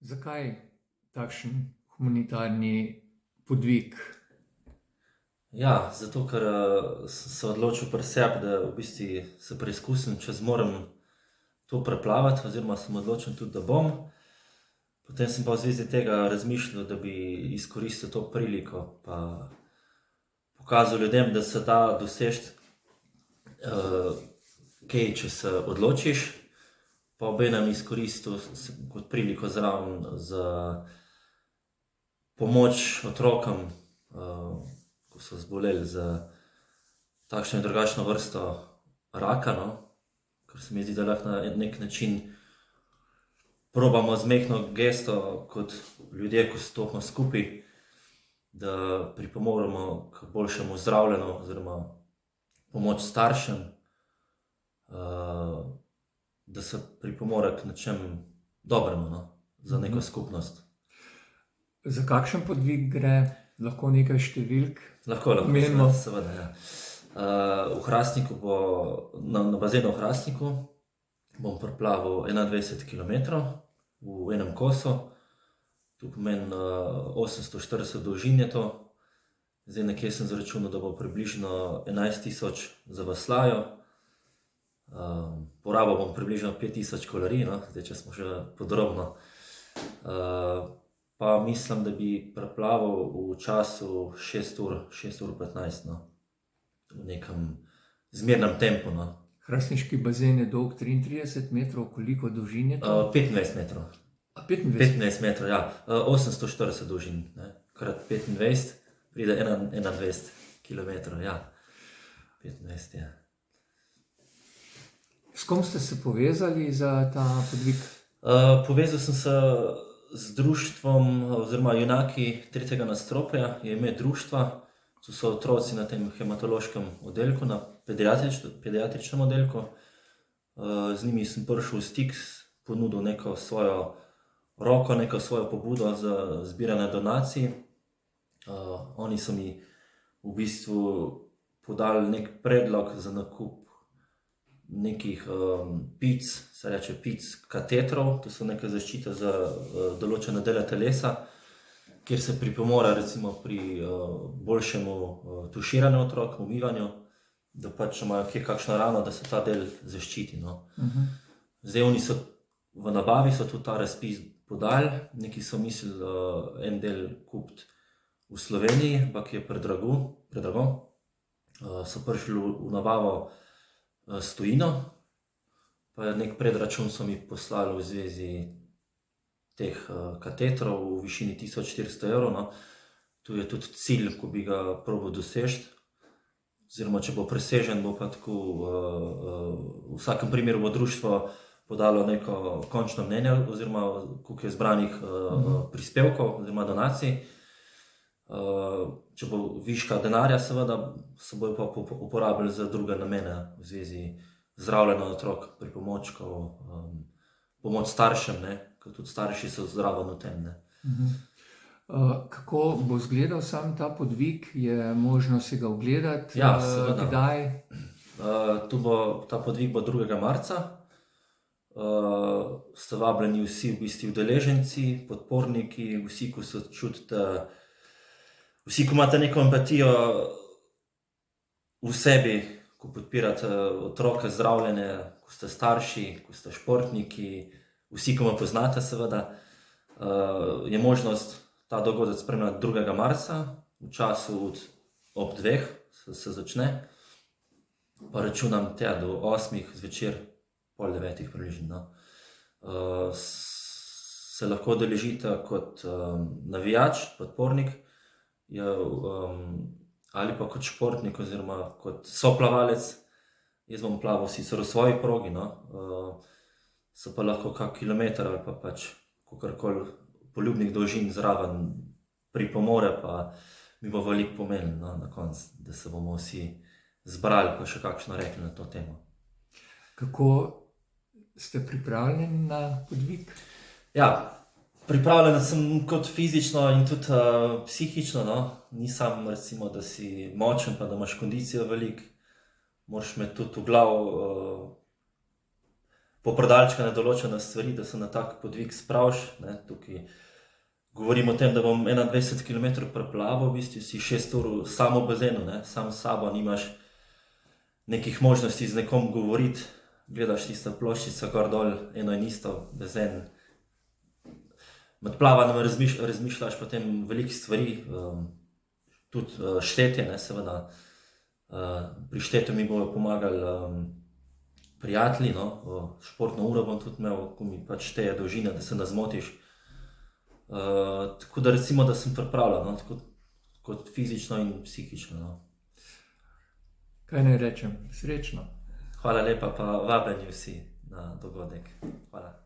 Zakaj takšen humanitarni podvig? Ja, zato ker sem se odločil pri sebi, da v bistvu se preizkusim, če zmorem to preplavati, oziroma sem odločen tudi, da bom. Potem sem pa v zvezi tega razmišljal, da bi izkoristil to priliko pa pokazal ljudem, da se da doseči kaj, če se odločiš, pa obenem izkoristil kot priliko zraven za pomoč otrokom, ko so zboleli za takšno in drugačno vrsto raka, no. Ker se mi zdi, da lahko na nek način probamo z majhno gesto kot ljudje, ko stopimo skupaj, da pripomoremo k boljšemu zdravljenju oziroma pomoč staršem, da se pripomore k nečemu dobremu, no, za neko skupnost. Za kakšen podvig gre? Lahko nekaj številk? Lahko, Omenimo. seveda, ja. V Hrastniku bo, na bazenu v Hrastniku bom preplavil 21 kilometrov v enem kosu. To pomeni 840 dolžin je to. Zdaj nekje sem izračunal, da bo približno 11.000 za veslajo. Porabil bom približno 5.000 kalorij, no, zdaj če smo že podrobno. Pa mislim, da bi preplavil v času 6 ur 15, no. V nekem zmernem tempu, no. Hrastniški bazen je dolg 33 metrov, koliko dolžin je to? 25 metrov. 25? 15 metrov, ja. 840 dolžin, ne, krat 25 pride 21 kilometrov, ja. 15, ja. S kom ste se povezali za ta podvig? Povezal sem se z društvom oziroma Junaki tretjega nadstropja, je ime društva. To so otroci na tem hematološkem oddelku, na pediatričnem oddelku. Z njimi sem prišel v stik, ponudil neko svojo roko, neko svojo pobudo za zbiranje donacij. Oni so mi v bistvu podali nek predlog za nakup nekih pic, se reče pic katetrov, to so neke zaščite za določene dele telesa, kjer se pripomore recimo pri boljšemu tuširanju otrok, umivanju, da pač imajo kje kakšno rano, da se ta del zaščiti, no. Zdaj oni so v nabavi, so tudi ta razpis podali, neki so mislili en del kupiti v Sloveniji, ampak je predrago. So prišli v nabavo s tujino, pa nek predračun so mi poslali v zvezi teh katetrov v višini 1400 evrov, no. Tu je tudi cilj, ko bi ga probal doseči, oziroma če bo presežen, bo pa tako, v vsakem primeru bo društvo podalo neko končno mnenje, oziroma koliko je zbranih prispevkov oziroma donacij. Če bo viška denarja, seveda, se bojo pa uporabili za druge namene v zvezi zdravljenja otrok, pripomočkov, pomoč staršem, ne, ker tudi starši so zraven v tem, ne. Kako bo izgledal sam ta podvig? Je možno si ga ogledati? Ja, seveda. Kdaj? Ta podvig bo 2. marca. Ste vabljeni vsi v bistvu udeleženci, podporniki, vsi, ko se čutite, vsi, ko imate neko empatijo v sebi, ko podpirate otroke, zdravljenje, ko ste starši, ko ste športniki, vsi, ko me poznate, seveda, je možnost ta dogodek spremljati 2. marca, v času ob 2 se začne, pa računam tja do 8 zvečer, pol 9 približno, no. Se lahko udeležite kot navijač, podpornik, ali pa kot športnik oziroma kot soplavalec. Jaz bom plaval sicer v svoji progi, no, se pa lahko kak kilometer ali pa pač kakorkoli poljubnih dolžin zraven pripomore, pa mi bo veliko pomenilo, no, na koncu, da se bomo vsi zbrali pa še kakšno rekli na to temo. Kako ste pripravljeni na podvig? Ja, pripravljen sem kot fizično in tudi psihično, no. Ni samo recimo, da si močen pa da imaš kondicijo veliko, moraš imeti tudi v glavi popredalčkane določene stvari, da se na tak podvig spraviš. Tukaj govorim o tem, da bom 21 km preplaval, v bistvu si 6 ur samo v bazenu, sam s sabo, nimaš nekih možnosti z nekom govoriti, gledaš tista ploščica gor dol, eno in isto, bazen. Med plavanjem razmišljaš potem veliko stvari, tudi štetje, seveda. Pri štetju mi bojo pomagali prijatelji, športno uro bom tudi imel, ko mi pač šteje dolžina, da se ne zmotiš. Tako da recimo, da sem pripravljen, tako kot fizično in psihično. Kaj naj rečem? Srečno. Hvala lepa, pa vabljeni vsi na dogodek. Hvala.